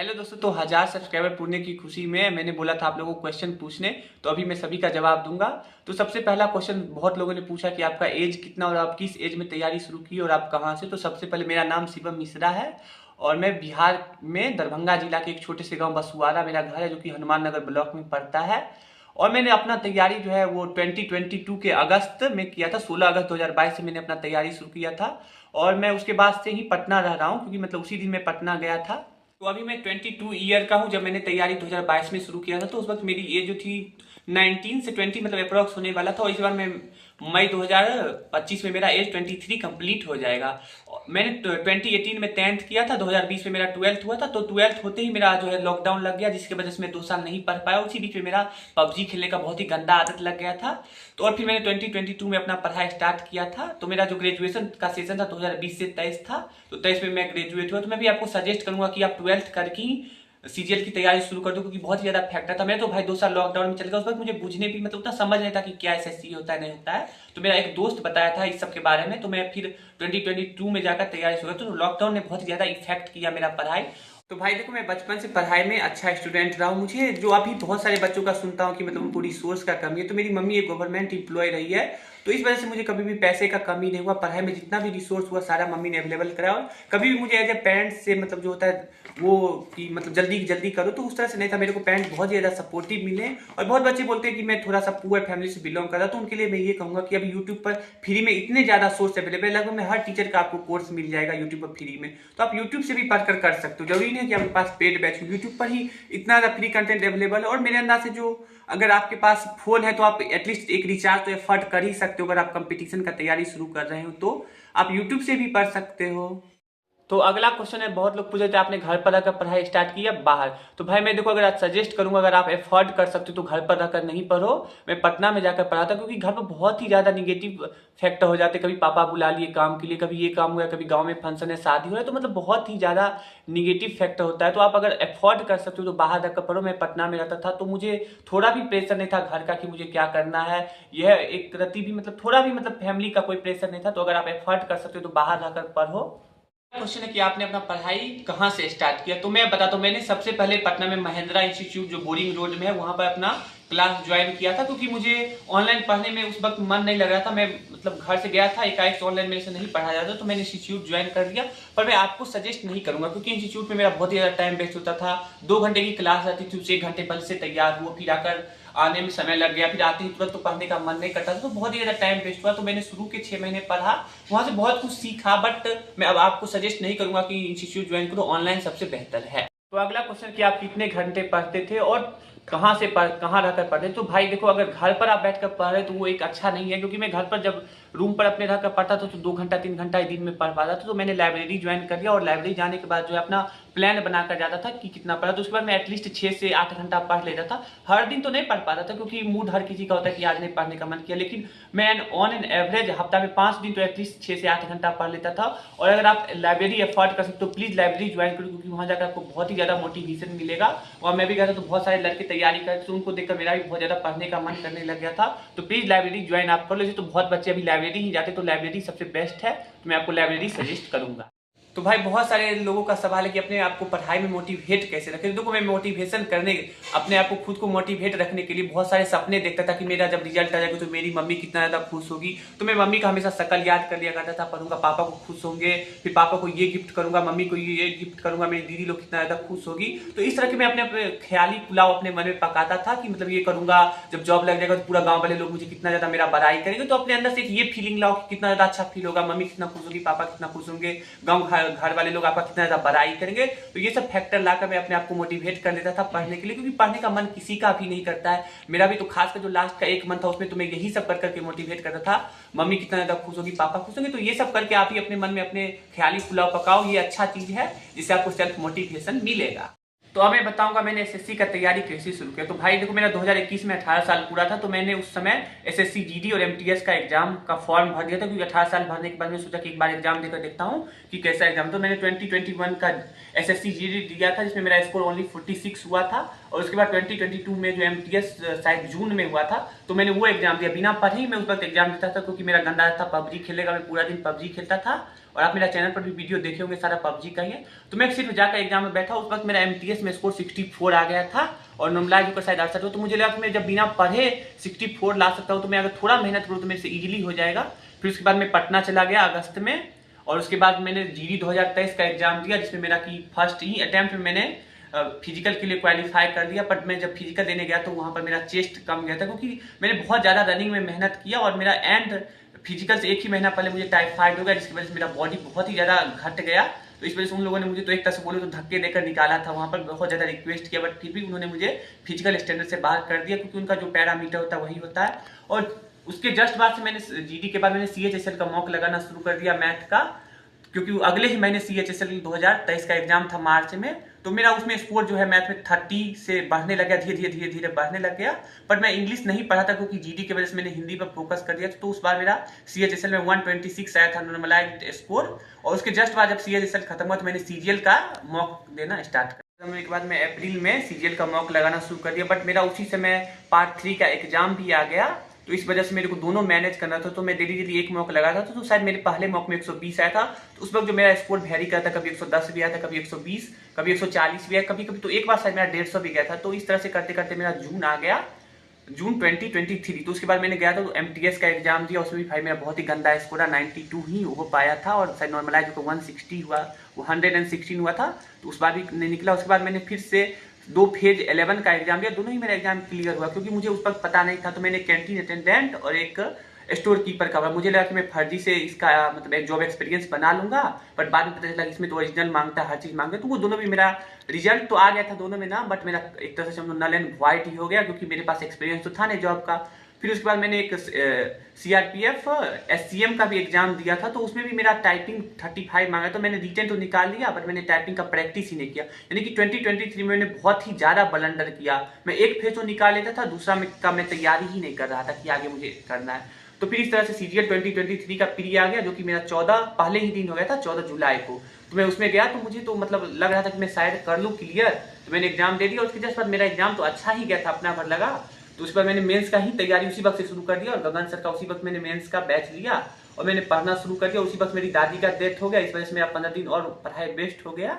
Hello दोस्तों, तो 1000 subscriber पूरने की खुशी में मैंने बोला था आप लोगों को क्वेश्चन पूछने, तो अभी मैं सभी का जवाब दूंगा। तो सबसे पहला क्वेश्चन बहुत लोगों ने पूछा कि आपका एज कितना और आप किस एज में तैयारी शुरू की और आप कहाँ से। तो सबसे पहले मेरा नाम शिवम मिश्रा है और मैं बिहार में दरभंगा जिला के एक छोटे से गांव बसुआरा मेरा घर है, जो कि हनुमान नगर ब्लॉक में पड़ता है। और मैंने अपना तैयारी जो है वो 2022 के अगस्त में किया था। 16 अगस्त 2022 से मैंने अपना तैयारी शुरू किया था और मैं उसके बाद से ही पटना रह रहा हूँ, क्योंकि मतलब उसी दिन मैं पटना गया था। तो अभी मैं 22 ईयर का हूँ। जब मैंने तैयारी 2022 में शुरू किया था तो उस वक्त मेरी एज जो थी 19 से 20 मतलब अप्रॉक्स होने वाला था, और इस बार मैं मई 2025 में मेरा एज 23 कंप्लीट हो जाएगा। मैंने 2018 में 10th किया था, 2020 में मेरा 12th हुआ था। तो 12th होते ही मेरा जो है लॉकडाउन लग गया, जिसकी वजह से मैं 2 साल नहीं पढ़ पाया। उसी बीच में मेरा पबजी खेलने का बहुत ही गंदा आदत लग गया था। तो और फिर मैंने 2022 में अपना पढ़ाई स्टार्ट किया था। तो मेरा जो ग्रेजुएशन का सेशन था 2020 से 23 था, तो 23 में मैं ग्रेजुएट हुआ। तो मैं भी आपको सजेस्ट करूंगा कि आप 12th करके ही सीजीएल की तैयारी शुरू कर दो, क्योंकि बहुत ही ज्यादा फैक्टर था। मैं तो भाई 2 साल लॉकडाउन में चल गया, उस वक्त मुझे बुझने भी मतलब उतना समझ नहीं था कि क्या एसएससी होता है नहीं होता है। तो मेरा एक दोस्त बताया था इस सब के बारे में, तो मैं फिर 2022 में जाकर तैयारी शुरू की। तो लॉकडाउन ने बहुत ही ज्यादा इफेक्ट किया मेरा पढ़ाई। तो भाई देखो, मैं बचपन से पढ़ाई में अच्छा स्टूडेंट रहा हूँ। मुझे जो अभी बहुत सारे बच्चों का सुनता हूँ कि मतलब उनको रिसोर्स का कमी है, तो मेरी मम्मी एक गवर्नमेंट एम्प्लॉय रही है, तो इस वजह से मुझे कभी भी पैसे का कमी नहीं हुआ। पढ़ाई में जितना भी रिसोर्स हुआ सारा मम्मी ने अवेलेबल कराया, और कभी भी मुझे एज ए पेरेंट्स से मतलब जो होता है वो कि मतलब जल्दी जल्दी करो, तो उस तरह से नहीं था। मेरे को पेरेंट्स बहुत ज़्यादा सपोर्टिव मिले। और बहुत बच्चे बोलते हैं कि मैं थोड़ा सा पुअर फैमिली से बिलोंग कर रहा, तो उनके लिए मैं ये कहूँगा कि अभी यूट्यूब पर फ्री में इतने ज़्यादा सोर्स अवेलेबल है, लगभग में हर टीचर का आपको कोर्स मिल जाएगा यूट्यूब पर फ्री में। तो आप यूट्यूब से भी पढ़कर कर सकते हो, जरूरी नहीं है कि आपके पास पेड बैच हो। यूट्यूब पर ही इतना ज़्यादा फ्री कंटेंट अवेलेबल है। और मेरे अंदाज से जो अगर आपके पास फोन है तो आप एटलीस्ट एक रिचार्ज तो एफर्ट कर ही सकते हो। अगर आप कंपटीशन का तैयारी शुरू कर रहे हो तो आप यूट्यूब से भी पढ़ सकते हो। तो अगला क्वेश्चन है, बहुत लोग पूछे थे आपने घर पर रहकर पढ़ाई स्टार्ट की या बाहर। तो भाई मैं देखो, अगर आप सजेस्ट करूंगा, अगर आप एफर्ट कर सकते हो तो घर पर रहकर नहीं पढ़ो। मैं पटना में जाकर पढ़ा था, क्योंकि घर पर बहुत ही ज्यादा निगेटिव फैक्टर हो जाते। कभी पापा बुला लिए काम के लिए, कभी ये काम हुआ, कभी गांव में फंक्शन है, शादी हो रहा है, तो मतलब बहुत ही ज्यादा निगेटिव फैक्टर होता है। तो आप अगर एफर्ट कर सकते हो तो बाहर रहकर पढ़ो। मैं पटना में रहता था, तो मुझे थोड़ा भी प्रेशर नहीं था घर का कि मुझे क्या करना है। यह एक प्रति भी मतलब थोड़ा भी मतलब फैमिली का कोई प्रेशर नहीं था। तो अगर आप एफर्ट कर सकते हो तो बाहर रहकर पढ़ो। क्वेश्चन है कि आपने अपना पढ़ाई कहाँ से स्टार्ट किया। तो मैं बताता हूँ, मैंने सबसे पहले पटना में महिंद्रा इंस्टीट्यूट जो बोरिंग रोड में है वहां पर अपना क्लास ज्वाइन किया था, क्योंकि मुझे ऑनलाइन पढ़ने में उस वक्त मन नहीं लग रहा था। मैं मतलब घर से गया था, एकाएक से ऑनलाइन मेरे से नहीं पढ़ा जाता, तो मैंने इंस्टीट्यूट ज्वाइन कर लिया। पर मैं आपको सजेस्ट नहीं करूंगा, क्योंकि इंस्टीट्यूट में मेरा बहुत ही ज्यादा टाइम वेस्ट होता था। 2 घंटे की क्लास रहती थी, उसे 1 घंटे पहले से तैयार हुआ, फिर आकर आने में समय लग गया, फिर आते ही तुरंत तो पढ़ने का मन नहीं करता था, तो बहुत ही ज्यादा टाइम वेस्ट हुआ। तो मैंने शुरू के 6 महीने पढ़ा, वहां से बहुत कुछ सीखा। बट मैं अब आपको सजेस्ट नहीं करूंगा कि इंस्टीट्यूट ज्वाइन करो, ऑनलाइन सबसे बेहतर है। तो अगला क्वेश्चन कि आप कितने घंटे पढ़ते थे और कहाँ रहकर पढ़ते। तो भाई देखो, अगर घर पर आप बैठकर पढ़ रहे तो वो एक अच्छा नहीं है, क्योंकि मैं घर पर जब रूम पर अपने रहकर पढ़ता था तो 2 घंटा 3 घंटा ही दिन में पढ़ पाता था। तो मैंने लाइब्रेरी ज्वाइन कर लिया, और लाइब्रेरी जाने के बाद जो है अपना प्लान बनाकर जाता था कि कितना पढ़ा। तो उसके बाद मैं एटलीस्ट 6 से 8 घंटा पढ़ लेता था। हर दिन तो नहीं पढ़ पाता था, क्योंकि मूड हर किसी का होता है कि आज नहीं पढ़ने का मन किया, लेकिन मैं ऑन एन एवरेज हफ्ता में 5 दिन तो एटलीस्ट 6 से 8 घंटा पढ़ लेता था। और अगर आप लाइब्रेरी अफोर्ड कर सकते हो तो प्लीज लाइब्रेरी ज्वाइन करो, क्योंकि वहां जाकर आपको बहुत ही ज्यादा मोटिवेशन मिलेगा। और मैं भी गया था तो बहुत सारे लड़के तैयारी करते, तो उनको देखकर मेरा भी बहुत ज्यादा पढ़ने का मन करने लग गया था। तो प्लीज लाइब्रेरी ज्वाइन आप कर लो। तो बहुत बच्चे अभी लाइब्रेरी ही जाते, तो लाइब्रेरी सबसे बेस्ट है, तो मैं आपको लाइब्रेरी सजेस्ट करूंगा। तो भाई बहुत सारे लोगों का सवाल है कि अपने आप को पढ़ाई में मोटिवेट कैसे रखें। देखो, मैं मोटिवेशन करने अपने आप को खुद को मोटिवेट रखने के लिए बहुत सारे सपने देखता था कि मेरा जब रिजल्ट आ जाएगा तो मेरी मम्मी कितना ज्यादा खुश होगी। तो मैं मम्मी का हमेशा शकल याद कर लिया करता था, पढ़ूंगा पापा को खुश होंगे, फिर पापा को ये गिफ्ट करूंगा, मम्मी को ये गिफ्ट करूंगा, मेरी दीदी लोग कितना ज्यादा खुश होगी। तो इस तरह के मैं अपने ख्याली पुलाव अपने मन में पकाता था कि मतलब ये करूंगा, जब जॉब लग जाएगा तो पूरा गांव वाले लोग मुझे कितना ज्यादा मेरा बड़ाई करेंगे। तो अपने अंदर से ये फीलिंग लाओ कि कितना ज्यादा अच्छा फील होगा, मम्मी कितना खुश होगी, पापा कितना खुश होंगे, गाँव घर वाले लोग आपका कितना ज्यादा बड़ाई करेंगे। तो ये सब फैक्टर लाकर मैं अपने आप को मोटिवेट कर लेता था पढ़ने के लिए, क्योंकि पढ़ने का मन किसी का भी नहीं करता है। मेरा भी तो खासकर जो लास्ट का 1 मंथ था उसमें तो मैं यही सब करके मोटिवेट करता था, मम्मी कितना ज्यादा खुश होगी, पापा खुश होंगे। तो ये सब करके आप ही अपने मन में अपने ख्याली पुलाव पकाओ, ये अच्छा चीज है जिससे आपको सेल्फ मोटिवेशन मिलेगा। तो अब मैं बताऊंगा मैंने एसएससी का तैयारी कैसे शुरू किया। तो भाई देखो, मेरा 2021 में 18 साल पूरा था, तो मैंने उस समय एसएससी जीडी और एमटीएस का एग्जाम का फॉर्म भर दिया था, क्योंकि 18 साल भरने के बाद मैंने सोचा कि एक बार एग्जाम देकर देखता हूँ कि कैसा एग्जाम। तो मैंने 2021 का एसएससी जीडी दिया था, जिसमें मेरा स्कोर ओनली 46 हुआ था। और उसके बाद 2022 में जो एमटीएस शायद जून में हुआ था, तो मैंने वो एग्जाम दिया। बिना पढ़े ही मैं उस वक्त एग्जाम देता था, क्योंकि मेरा गंदा था पबजी खेलेगा, मैं पूरा दिन पबजी खेलता था। और आप मेरा चैनल पर भी वीडियो देखे होंगे, सारा पबजी का ही है। तो मैं सिर्फ जाकर एग्जाम में बैठा, उस वक्त मेरा एमटीएस में स्कोर 64 आ गया था और नॉर्मलाइज होकर शायद 68 हो। तो मुझे लगा कि मैं जब बिना पढ़े 64 ला सकता हूँ, तो मैं अगर थोड़ा मेहनत करूँ तो मेरे से इजीली हो जाएगा। फिर उसके बाद मैं पटना चला गया अगस्त में, और उसके बाद मैंने जीडी 2023 का एग्जाम दिया, जिसमें मेरा की फर्स्ट ही अटेम्प्ट में मैंने फिजिकल के लिए क्वालिफाई कर दिया। बट मैं जब फिजिकल देने गया तो वहां पर मेरा चेस्ट कम गया था, क्योंकि मैंने बहुत ज़्यादा रनिंग में मेहनत किया और मेरा एंड फिजिकल से 1 ही महीना पहले मुझे टाइफाइड हो गया, जिसकी वजह से मेरा बॉडी बहुत ही ज़्यादा घट गया। तो इस वजह से उन लोगों ने मुझे तो एक तरह से बोले तो धक्के देकर निकाला था, वहाँ पर बहुत ज़्यादा रिक्वेस्ट किया, बट फिर भी उन्होंने मुझे फिजिकल स्टैंडर्ड से बाहर कर दिया, क्योंकि उनका जो पैरामीटर होता है वही होता है। और उसके जस्ट बाद से मैंने जीडी के बाद मैंने CHSL का मॉक लगाना शुरू कर दिया मैथ का, क्योंकि अगले ही महीने CHSL 2023 का एग्जाम था मार्च में। तो मेरा उसमें स्कोर जो है मैथ में 30 से बढ़ने लग गया, धीरे धीरे बढ़ने लग गया। बट मैं इंग्लिश नहीं पढ़ा था, क्योंकि जीडी की वजह से मैंने हिंदी पर फोकस कर दिया। तो उस बार मेरा CHSL में 126 आया था नॉर्मलाइज्ड स्कोर। और उसके जस्ट बाद जब CHSL खत्म हुआ तो मैंने CGL का मॉक देना स्टार्ट कर। एक बाद मैं अप्रैल में CGL का मॉक लगाना शुरू कर दिया, बट मेरा उसी समय पार्ट 3 का एग्जाम भी आ गया। तो इस वजह से मेरे को दोनों मैनेज करना था, तो मैं डेली एक मॉक लगा था। तो शायद मेरे पहले मॉक में 120 आया था। तो उस वक्त जो मेरा स्कोर वेरी करता, कभी 110 भी आया था, कभी 120, कभी 140 भी आया, कभी कभी तो एक बार शायद मेरा 150 भी गया था। तो इस तरह से करते करते मेरा जून आ गया, जून 2023। तो उसके बाद मैंने गया था तो MTS का एग्जाम दिया, उसमें भी भाई मेरा बहुत ही गंदा स्कोर 92 ही हो पाया था, और शायद नॉर्मलाइज होकर 160 हुआ, वो 116 हुआ था। तो उस बार भी नहीं निकला। उसके बाद मैंने फिर से 2 फेज 11 का एग्जाम दिया, दोनों ही मेरा एग्जाम क्लियर हुआ, क्योंकि मुझे उस वक्त पता नहीं था। तो मैंने कैंटीन अटेंडेंट और एक स्टोर कीपर का, मुझे लगा कि मैं फर्जी से इसका मतलब एक जॉब एक्सपीरियंस बना लूंगा, बट बाद में पता चला इसमें तो ओरिजिनल मांगता है, हर चीज मांगता है। तो वो दोनों भी मेरा रिजल्ट तो आ गया था दोनों में ना, बट मेरा एक तरह से समझो नल एंड वाइट ही हो गया, क्योंकि मेरे पास एक्सपीरियंस तो था नहीं जॉब का। फिर उसके बाद मैंने एक CRPF SCM का भी एग्जाम दिया था। तो उसमें भी मेरा टाइपिंग 35 मांगा, तो मैंने रिटन तो निकाल लिया, बट मैंने टाइपिंग का प्रैक्टिस ही नहीं किया। यानी कि 2023 में मैंने बहुत ही ज्यादा ब्लंडर किया। मैं एक फेज तो निकाल लेता था, दूसरा का मैं तैयारी ही नहीं कर रहा था कि आगे मुझे करना है। तो फिर इस तरह से CGL 2023 का पीरी आ गया, जो कि मेरा 14 पहले ही दिन हो गया था, 14 जुलाई को। तो मैं उसमें गया, तो मुझे तो मतलब लग रहा था कि मैं शायद कर लूँ क्लियर। तो मैंने एग्जाम दे दिया। उसके जस्ट बाद मेरा एग्जाम तो अच्छा ही गया था, अपना भर लगा। तो उस पर मैंने मेंस का ही तैयारी उसी वक्त से शुरू कर दिया, और गगन सर का उसी वक्त मैंने मेंस का बैच लिया और मैंने पढ़ना शुरू कर दिया। उसी वक्त मेरी दादी का डेथ हो गया, इस वजह से मेरा 15 दिन और पढ़ाई वेस्ट हो गया।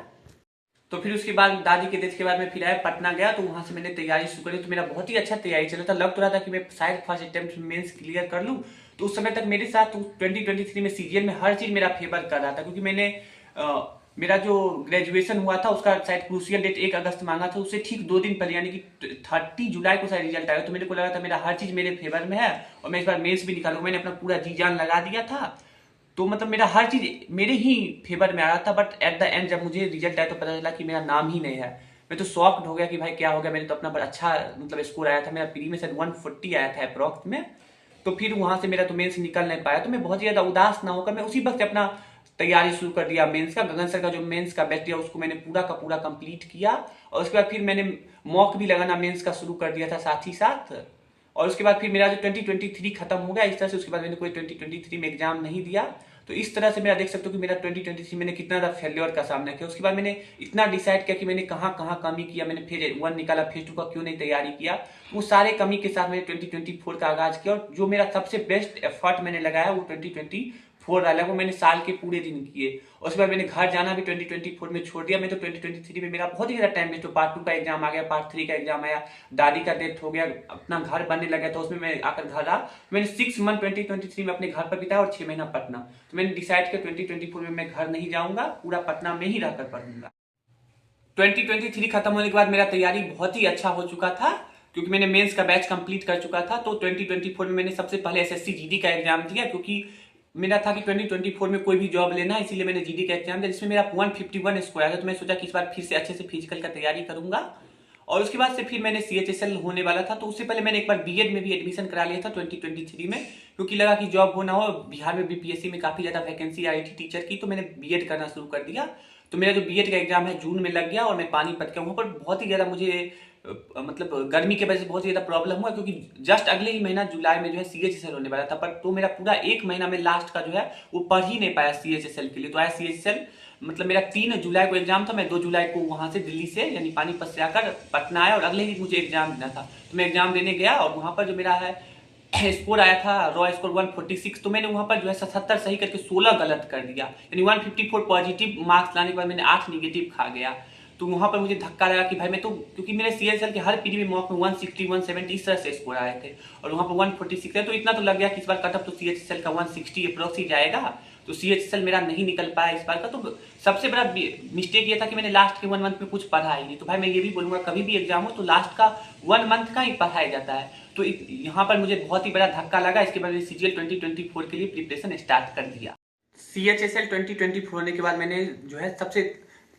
तो फिर उसके बाद दादी के डेथ के बाद मैं फिर आया पटना गया, तो वहां से मैंने तैयारी शुरू करी। तो मेरा बहुत ही अच्छा तैयारी चला था, लग तो रहा था कि मैं शायद फर्स्ट अटेम्प्ट में मेंस क्लियर कर लूं। तो उस समय तक मेरे साथ 2023 में CGL में हर चीज मेरा फेवर कर रहा था, क्योंकि मैंने मेरा जो ग्रेजुएशन हुआ था उसका शायद क्रूशियल डेट 1 अगस्त मांगा था, उससे ठीक 2 दिन पहले यानी कि 30 जुलाई को शायद रिजल्ट आया। तो मेरे को लगा था मेरा हर चीज मेरे फेवर में है और मैं इस बार मेंस भी निकालूंगा। मैंने अपना पूरा जी जान लगा दिया था, तो मतलब मेरा हर चीज मेरे ही फेवर में आ रहा था। बट एट द एंड जब मुझे रिजल्ट आया तो पता चला कि मेरा नाम ही नहीं है। मैं तो शॉक्ड हो गया कि भाई क्या हो गया। मैंने तो अपना बड़ा अच्छा मतलब स्कोर आया था, मेरा प्री में शायद 140 आया था अप्रॉक्स में। तो फिर वहां से मेरा तो मेंस निकल नहीं पाया। तो मैं बहुत ज्यादा उदास ना होकर मैं उसी वक्त अपना तैयारी शुरू कर दिया मेंस का। गगन सर का जो मेंस का बैच दिया उसको मैंने पूरा का पूरा कंप्लीट किया, और उसके बाद फिर मैंने मॉक भी लगाना मेंस का शुरू कर दिया था साथ ही साथ। और उसके बाद फिर मेरा जो 2023 खत्म हो गया इस तरह से। उसके बाद मैंने कोई 2023 में एग्जाम नहीं दिया। तो इस तरह से मेरा देख सकते हो कि मेरा 2023 मैंने कितना ज्यादा फेल्योर का सामना किया। उसके बाद मैंने इतना डिसाइड किया कि मैंने कहाँ कहाँ कमी किया। मैंने फेज 1 निकाला, फेज 2 का क्यों नहीं तैयारी किया। वो सारे कमी के साथ मैंने 2024 का आगाज किया, और जो मेरा सबसे बेस्ट एफर्ट मैंने लगाया वो 2024 वाला वो मैंने साल के पूरे दिन किए। और उसके बाद मैंने घर जाना भी 2024 में छोड़ दिया। मैं तो 2023 में मेरा बहुत ही ज्यादा टाइम वेस्ट। पार्ट 2 का एग्जाम आ गया, पार्ट 3 का एग्जाम आया, दादी का डेथ हो गया, अपना घर बनने लगा, तो उसमें मैं आकर घर आ। मैंने 6 मंथ 2023 में अपने घर पर बिताया और 6 महीना पटना। तो मैंने डिसाइड किया 2024 में मैं घर नहीं जाऊंगा, पूरा पटना में ही रहकर पढ़ूंगा। 2023 खत्म होने के बाद मेरा तैयारी बहुत ही अच्छा हो चुका था, क्योंकि मैंने मेंस का बैच कंप्लीट कर चुका था। तो 2024 में मैंने सबसे पहले SSC GD का एग्जाम दिया, क्योंकि मेरा था कि 2024 में कोई भी जॉब लेना है, इसीलिए मैंने GD का एग्जाम दिया, जिसमें मेरा 151 स्कोर आया था। तो मैं सोचा कि इस बार फिर से अच्छे से फिजिकल का तैयारी करूंगा। और उसके बाद से फिर मैंने CHSL होने वाला था, तो उससे पहले मैंने एक बार BEd में भी एडमिशन करा लिया था 2023 में, क्योंकि लगा कि जॉब हो ना हो। बिहार में BPSC में काफी ज्यादा वैकेंसी आई थी टीचर की, तो मैंने BEd करना शुरू कर दिया। तो मेरा जो BEd का एग्जाम है जून में लग गया, और मैं पानीपत का वहां पर बहुत ही ज्यादा मुझे मतलब गर्मी की वजह से बहुत ही ज्यादा प्रॉब्लम हुआ, क्योंकि जस्ट अगले ही महीना जुलाई में जो है CHSL होने वाला था। पर तो मेरा पूरा 1 महीना में लास्ट का जो है वो पढ़ ही नहीं पाया CHSL के लिए। तो आया CHSL मतलब मेरा 3 जुलाई को एग्जाम था। मैं 2 जुलाई को वहां से दिल्ली से यानी पानीपत से आकर पटना आया, और अगले ही मुझे एग्जाम देना था। तो मैं एग्जाम देने गया, और वहां पर जो मेरा है स्कोर आया था रॉ स्कोर 146, तो मैंने वहां पर जो है 77 सही करके 16 गलत कर दिया, यानी 154 पॉजिटिव मार्क्स लाने के बाद मैंने 8 निगेटिव खा गया। तो वहां पर मुझे धक्का लगा कि भाई मैं तो, क्योंकि मेरे सीएसएल के हर पीडी में मॉक में 160 170 इस तरह से स्कोर आए थे और वहां पर 146 है, तो इतना तो लग गया कि इस बार कटअप तो सीएचएसएल का 160 अप्रोक्स ही जाएगा, तो सीएचएसएल मेरा नहीं निकल पाया इस बार का। तो सबसे बड़ा मिस्टेक ये था कि मैंने लास्ट के 1 मंथ में कुछ पढ़ा ही नहीं। तो भाई मैं ये भी बोलूंगा कभी भी एग्जाम हो तो लास्ट का 1 मंथ का ही पढ़ाया जाता है। तो यहाँ पर मुझे बहुत ही बड़ा धक्का लगा। इसके बाद मैंने सीजीएल 2024 के लिए प्रिपरेशन स्टार्ट कर दिया। सीएचएसएल 2024 होने के बाद मैंने जो है सबसे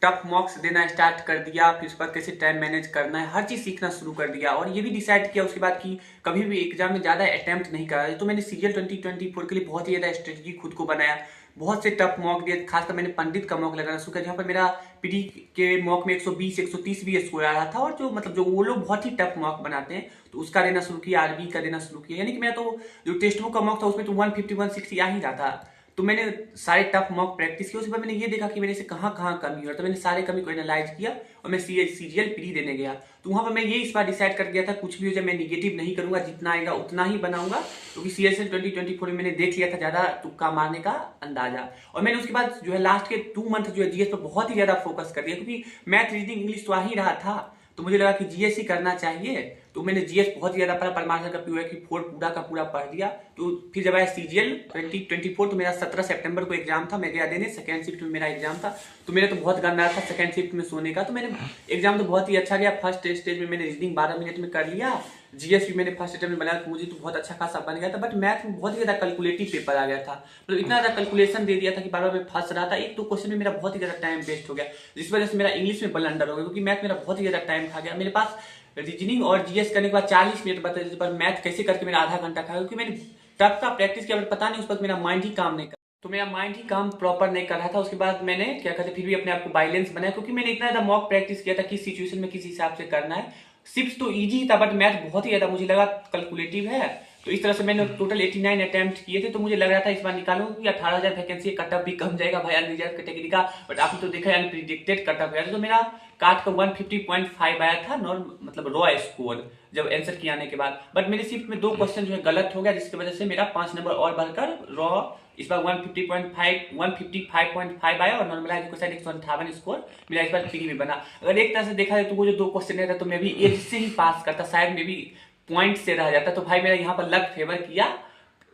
टफ मॉक्स देना स्टार्ट कर दिया, फिर उस पर कैसे टाइम मैनेज करना है, हर चीज सीखना शुरू कर दिया और ये भी डिसाइड किया उसके बाद कि कभी भी एग्जाम में ज्यादा अटेम्प्ट नहीं करा। तो मैंने सीजीएल 2024 के लिए बहुत ही ज्यादा स्ट्रेटजी खुद को बनाया, बहुत से टफ मॉक दिए, खासकर मैंने पंडित का मॉक लगाना शुरू किया जहाँ पर मेरा पीडी के मॉक में 120 130 भी स्कोर आ रहा था, और जो मतलब जो वो लोग बहुत ही टफ मॉक बनाते हैं तो उसका देना शुरू किया, आरबी का देना शुरू किया। यानी कि मेरा तो जो टेक्स्ट बुक का मॉक था उसमें तो 150 160 आ ही रहा था। तो मैंने सारे टफ मॉक प्रैक्टिस किया, उसके बाद मैंने ये देखा कि मेरे से कहाँ कहाँ कमी है, तो मैंने सारे कमी को एनालाइज किया और मैं सीजीएल पीडी देने गया। तो वहां पर मैं ये इस बार डिसाइड कर गया था कुछ भी हो जाए मैं निगेटिव नहीं करूंगा, जितना आएगा उतना ही बनाऊंगा, क्योंकि सीएसएल 2024 में मैंने देख लिया था ज्यादा तुक्का मारने का अंदाजा। और मैंने उसके बाद जो है लास्ट के 2 मंथ जो है जीएस पर बहुत ही ज्यादा फोकस कर दिया, क्योंकि मैथ रीजनिंग इंग्लिश तो आ ही रहा था, तो मुझे लगा कि जीएस ही करना चाहिए। तो मैंने जीएस बहुत ही ज्यादा पढ़ा, परमार्थ का POA पूरा का पूरा पढ़ लिया। तो फिर जब आया सीजीएल 2024 तो मेरा 17 सितंबर को एग्जाम था, मैं गया देने, सेकंड शिफ्ट में मेरा एग्जाम था। तो मेरा तो बहुत गंदा था सेकंड शिफ्ट में सोने का, तो मैंने एग्जाम तो बहुत ही अच्छा गया। फर्स्ट स्टेज में मैंने रीजनिंग 12 मिनट में कर लिया, जीएस भी मैंने फर्स्ट अटेम्प्ट में बनाया, तो मुझे तो बहुत अच्छा खासा बन गया था। बट मैथ में बहुत ही ज्यादा कैलकुलेटिव पेपर आ गया था, मतलब इतना ज्यादा कैलकुलेशन दे दिया था कि बार बार मैं फंस रहा था। एक तो क्वेश्चन में मेरा बहुत ही ज्यादा टाइम वेस्ट हो गया, जिस वजह से मेरा इंग्लिश में ब्लंडर हो गया, क्योंकि मैथ मेरा बहुत ही ज्यादा टाइम खा गया। मेरे पास रीजनिंग और जीएस करने के बाद 40 मिनट बता, पर मैथ कैसे करके मेरा आधा घंटा खा, क्योंकि मैंने टफ का प्रैक्टिस किया, पता नहीं उस वक्त मेरा माइंड ही काम नहीं कर, तो मेरा माइंड ही काम प्रॉपर नहीं कर रहा था। उसके बाद मैंने क्या कहते फिर भी अपने आप को बैलेंस बनाया, क्योंकि मैंने इतना ज्यादा मॉक प्रैक्टिस किया था किस सिचुएशन में किस हिसाब से करना है। सिर्फ तो इजी था, बट मैथ बहुत ही ज्यादा मुझे लगा कैलकुलेटिव है। तो इस तरह से मैंने टोटल 89 अटेम्प्ट किए थे, तो मुझे लग रहा था इस बार निकालूंगा कि 18,000 वैकेंसी कटअप भी कम जाएगा भाई अनरिजर्व कैटेगरी का, बट आपने तो देखा अनप्रिडिक्टेड कटअप है। तो मेरा काट का 150.5 आया था नॉर्मल, मतलब रॉ स्कोर जब आंसर किए आने के बाद। बट मेरे शिफ्ट में 2 क्वेश्चन जो है गलत हो गया, जिसकी वजह से मेरा 5 नंबर और बढ़कर रॉ इस बार 155.5 आया, और नॉर्मलाइज क्वेश्चन 158 स्कोर मेरा इस बार पीडी में बना। अगर एक तरह से देखा जाए तो वो जो 2 क्वेश्चन रहता तो मैं भी एज से ही पास करता, शायद मे भी पॉइंट से रह जाता। तो भाई मेरा यहाँ पर लक फेवर किया,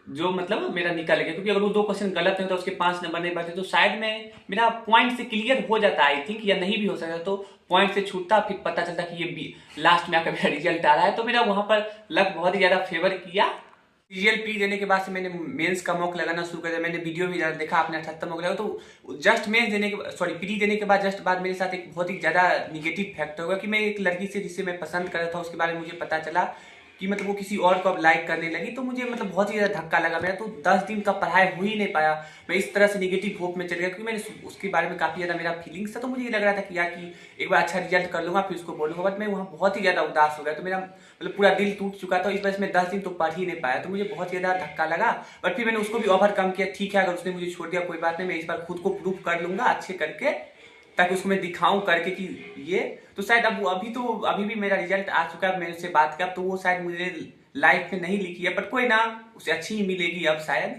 जो मतलब मेरा निकल गया, क्योंकि अगर वो 2 क्वेश्चन गलत नहीं तो उसके 5 नंबर नहीं बढ़ते, तो शायद मैं मेरा पॉइंट से क्लियर हो जाता आई थिंक, या नहीं भी हो सकता, तो पॉइंट से छूटता, फिर पता चलता कि ये लास्ट में आकर मेरा रिजल्ट आ रहा है। तो मेरा वहां पर लक बहुत ही ज्यादा फेवर किया। सीजीएल पी देने के बाद से मैंने मेंस का मॉक लगाना शुरू कर दिया। मैंने वीडियो भी देखा, आपने 78 मॉक लगा, तो जस्ट मेंस देने के सॉरी पीडी देने के बाद जस्ट बाद मेरे साथ एक बहुत ही ज्यादा निगेटिव फैक्टर होगा कि मैं एक लड़की से जिससे मैं पसंद कर रहा था उसके बारे में मुझे पता चला कि मतलब वो किसी और को अब लाइक करने लगी। तो मुझे मतलब बहुत ही ज्यादा धक्का लगा, मेरा तो 10 दिन का पढ़ाई हो ही नहीं पाया। मैं इस तरह से निगेटिव होप में चल गया, क्योंकि मैंने उसके बारे में काफी ज्यादा मेरा फीलिंग्स था। तो मुझे ये लग रहा था कि यार कि एक बार अच्छा रिजल्ट कर लूंगा फिर उसको बोलूंगा, बट मैं वहाँ बहुत ही ज्यादा उदास हो गया। तो मेरा मतलब पूरा दिल टूट चुका था, इस वजह से मैं 10 दिन तो पढ़ ही नहीं पाया। तो मुझे बहुत ज्यादा धक्का लगा, बट फिर मैंने उसको भी ओवरकम किया। ठीक है, अगर उसने मुझे छोड़ दिया कोई बात नहीं, मैं इस बार खुद को प्रूव कर लूंगा अच्छे करके, ताकि उसको मैं दिखाऊं करके कि ये तो शायद अब अभी भी मेरा रिजल्ट आ चुका है। मैंने उससे बात किया तो वो शायद मुझे लाइफ में नहीं लिखी है, बट कोई ना, उसे अच्छी ही मिलेगी अब शायद।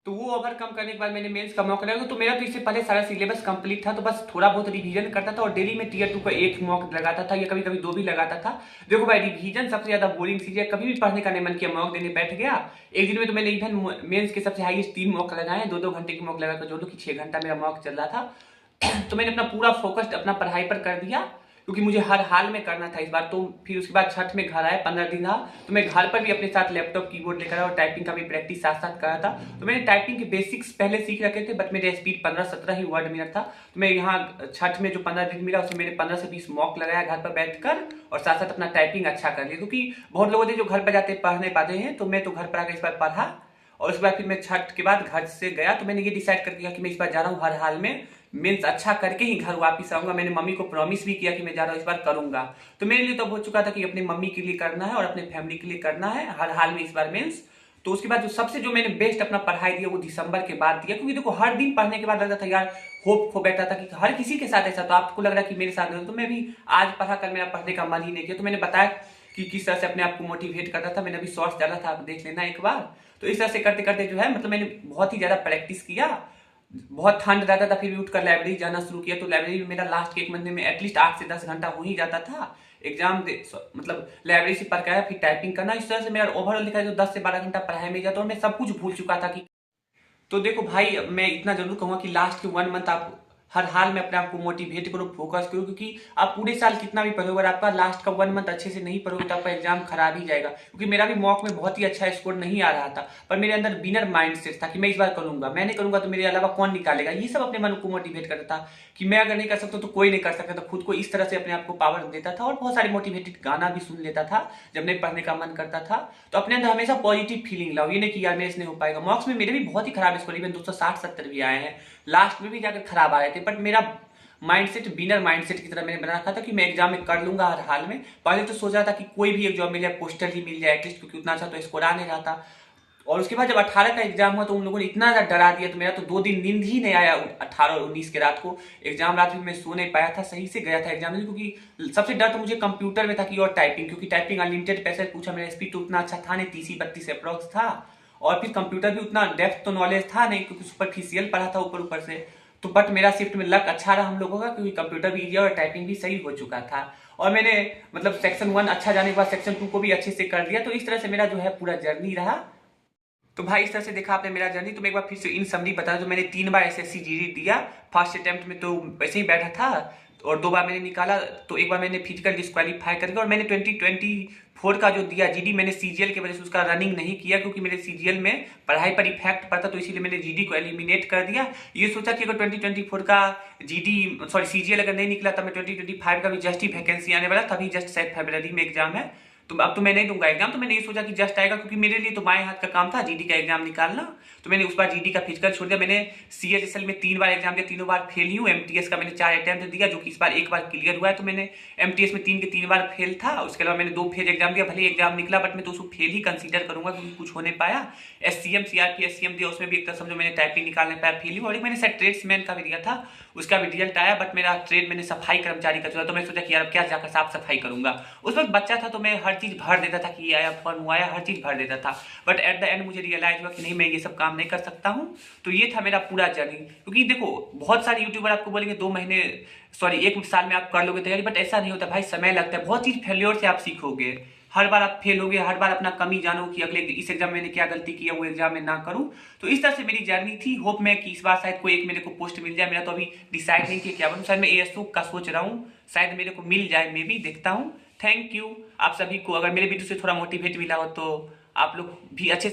तो वो ओवरकम करने के बाद मैंने मेंस का मॉक लगा, तो मेरा तो इससे पहले सारा सिलेबस कंप्लीट था, तो बस थोड़ा बहुत रिवीजन करता था और डेली में टीयर 2 का 1 मॉक लगाता था, या कभी कभी 2 भी लगाता था। देखो भाई, रिवीजन सबसे ज्यादा बोरिंग चीज है, कभी भी पढ़ने का नहीं मन किया मॉक देने बैठ गया। एक दिन में तो मैंने इवन मेंस के सबसे हाईएस्ट 3 मॉक लगाए, 2-2 घंटे की मॉक लगाकर, जो कि 6 घंटा मेरा मॉक चल रहा था। तो मैंने अपना पूरा फोकस्ड अपना पढ़ाई पर कर दिया, क्योंकि मुझे हर हाल में करना था इस बार। तो फिर उसके बाद छठ में घर आए, 15 दिन रहा, तो मैं घर पर भी अपने साथ लैपटॉप कीबोर्ड लेकर आया और टाइपिंग का भी प्रैक्टिस साथ साथ करा था। तो मैंने टाइपिंग के बेसिक्स पहले सीख रखे थे, बट मेरे स्पीड 15-17 ही वर्ड मिनट था। तो मैं यहाँ छठ में जो 15 दिन मिला उसमें मैंने 15 से 20 मॉक लगाया घर पर बैठकर, और साथ साथ अपना टाइपिंग अच्छा कर लिया, क्योंकि बहुत लोग थे जो घर पर जाते पढ़ नहीं पाते हैं। तो मैं तो घर पर आकर इस बार पढ़ा, और उसके बाद फिर मैं छठ के बाद घर से गया। तो मैंने ये डिसाइड कर दिया कि मैं इस बार जा रहा हूँ हर हाल में मेंस अच्छा करके ही घर वापस आऊंगा। मैंने मम्मी को प्रॉमिस भी किया कि मैं जा रहा हूँ इस बार करूंगा। तो मेरे लिए तो हो चुका था कि अपनी मम्मी के लिए करना है और अपने फैमिली के लिए करना है हर हाल में इस बार मेंस। तो उसके बाद जो मैंने बेस्ट अपना पढ़ाई दिया वो दिसंबर के बाद दिया, क्योंकि देखो हर दिन पढ़ने के बाद लगता था यार होप खो बैठा था कि हर किसी के साथ ऐसा, तो आपको लग रहा है कि मेरे साथ, तो मैं भी आज पढ़ा कल मेरा पढ़ने का मन ही नहीं किया। तो मैंने बताया कि किस तरह से अपने आप को मोटिवेट करता था। मैंने अभी शॉर्ट्स डाला था, आप देख लेना एक बार। तो इस तरह से करते करते जो है मतलब मैंने बहुत ही ज़्यादा प्रैक्टिस किया। बहुत ठंड रहता था फिर भी उठकर लाइब्रेरी जाना शुरू किया। तो लाइब्रेरी में मेरा लास्ट के 1 महीने में एटलीस्ट 8 से 10 घंटा हो ही जाता था। मतलब लाइब्रेरी से पढ़ के आया, फिर टाइपिंग करना, इस तरह से मेरा ओवरऑल देखा जाए तो 10 से 12 घंटा पढ़ाई में जाता और मैं सब कुछ भूल चुका था कि। तो देखो भाई, मैं इतना जरूर कहूँगा कि लास्ट के 1 मंथ आप हर हाल में अपने आप को मोटिवेट करो, फोकस करो, क्योंकि आप पूरे साल कितना भी पढ़ोगे अगर आपका लास्ट का 1 मंथ अच्छे से नहीं पढ़ोगे तो आपका एग्जाम खराब ही जाएगा। क्योंकि मेरा भी मॉक में बहुत ही अच्छा स्कोर नहीं आ रहा था, पर मेरे अंदर बिनर माइंड सेट था कि मैं इस बार करूंगा, मैं नहीं करूंगा तो मेरे अलावा कौन निकालेगा। ये सब अपने मन को मोटिवेट करता था कि मैं अगर नहीं कर सकता तो कोई नहीं कर सकता। तो खुद को इस तरह से अपने आप को पावर देता था और बहुत सारे मोटिवेटेड गाना भी सुन लेता था जब नहीं पढ़ने का मन करता था। तो अपने अंदर हमेशा पॉजिटिव फीलिंग लाओ, ये नहीं कि यार मेरे से नहीं हो पाएगा। मॉक्स में मेरे भी बहुत ही खराब स्कोर, इवन 260-70 भी आए हैं, लास्ट में भी जाकर खराब आए थे। बट मेरा माइंडसेट बिनर माइंडसेट की तरह मैंने बना रखा था कि मैं एग्जाम में कर लूंगा हर हाल में। पहले तो सोचा था कि कोई भी एक जॉब मिल जाए, पोस्टर ही मिल जाए एटलीस्ट, क्योंकि उतना अच्छा तो स्कोर आ नहीं रहा था। और उसके बाद जब 18 का एग्जाम हुआ तो उन लोगों ने इतना ज्यादा डरा दिया तो मेरा तो 2 दिन नींद ही नहीं आया। 18 और 19 के रात को एग्जाम, रात में मैं सो नहीं पाया था, सही से गया था एग्जाम में। क्योंकि सबसे डर तो मुझे कंप्यूटर में था कि और टाइपिंग, क्योंकि टाइपिंग अनलिमिटेड पैसे पूछा, मेरा स्पीड तो उतना अच्छा था नहीं, 30-32 अप्रॉक्स था। और फिर कंप्यूटर भी उतना डेप्थ तो नॉलेज था नहीं, क्योंकि सुपरफिशियल पढ़ा था ऊपर ऊपर से। तो बट मेरा शिफ्ट में लक अच्छा रहा हम लोगों का, क्योंकि कंप्यूटर भी इजी और टाइपिंग भी सही हो चुका था। और मैंने मतलब सेक्शन 1 अच्छा जाने के बाद सेक्शन 2 को भी अच्छे से कर दिया। तो इस तरह से मेरा जो है पूरा जर्नी रहा। तो भाई इस तरह से देखा आपने मेरा जर्नी। तो मैं एक बार फिर से इन समरी बता दूं, मैंने 3 बार एसएससी जीडी दिया। फर्स्ट अटेम्प्ट में तो वैसे ही बैठा था और 2 बार मैंने निकाला। तो एक बार मैंने फिजिकल डिस्क्वालीफाई कर दिया और मैंने 2024 का जो दिया जीडी, मैंने सीजीएल की वजह से उसका रनिंग नहीं किया, क्योंकि मेरे सीजीएल में पढ़ाई पर इफेक्ट पड़ता, तो इसीलिए मैंने जीडी को एलिमिनेट कर दिया। ये सोचा कि अगर 2024 का सीजीएल अगर नहीं निकला तब मैं 2025 का भी जस्ट ही वैकेंसी आने वाला, तभी जस्ट शायद फरवरी में एग्जाम है। तो अब तो मैं नहीं दूंगा एग्जाम। तो मैंने ये सोचा कि जस्ट आएगा, क्योंकि मेरे लिए तो बाएं हाथ का काम था जीडी का एग्जाम निकालना। तो मैंने उस बार जीडी का फिजिकल छोड़ दिया। मैंने सीएचएसएल में 3 बार एग्जाम दिया, तीनों बार फेल ही हूँ। एमटीएस का मैंने 4 अटेम्प्ट दिया, जो कि इस बार 1 बार क्लियर हुआ है। तो मैंने एमटीएस में 3 के 3 बार फेल था। उसके अलावा मैंने 2 फेज एग्जाम दिया, भले एग्जाम निकला बट मैं तो उसको फेल ही कंसीडर करूंगा, क्योंकि कुछ हो नहीं पाया। एससीएम सीआरपी एससीएम दिया, उसमें भी एक तरह समझो मैंने टाइपिंग निकालने पाया, फेल हुआ। और एक मैंने शायद ट्रेड्समैन का भी दिया था, उसका भी रिजल्ट आया, बट मेरा ट्रेड मैंने सफाई कर्मचारी का चुना। तो मैं सोचा कि यार क्या जाकर साफ सफाई करूंगा। उस वक्त बच्चा था तो मैं हर चीज भर देता था कि ये आया फॉर्म आया, हर चीज भर देता था। बट एट द एंड मुझे रियलाइज हुआ कि नहीं, मैं ये सब काम नहीं कर सकता हूँ। तो ये था मेरा पूरा जर्नी। क्योंकि देखो बहुत सारे यूट्यूबर आपको बोलेंगे 2 महीने 1 साल में आप कर लोगे तैयारी, बट ऐसा नहीं होता भाई, समय लगता है। बहुत चीज फेल्योर से आप सीखोगे। हर बार आप फेल होगे, हर बार अपना कमी जानो कि अगले इस एग्जाम में मैंने क्या गलती की है, वो एग्जाम में ना करूं। तो इस तरह से मेरी जर्नी थी। होप मैं कि इस बार शायद कोई एक मेरे को पोस्ट मिल जाए। मेरा तो अभी डिसाइड नहीं किया क्या बनूं, शायद मैं एएसओ का सोच रहा हूँ, शायद मेरे को मिल जाए, मैं भी देखता हूँ। थैंक यू आप सभी को। अगर मेरे वीडियो से थोड़ा मोटिवेट मिला हो तो आप लोग भी अच्छे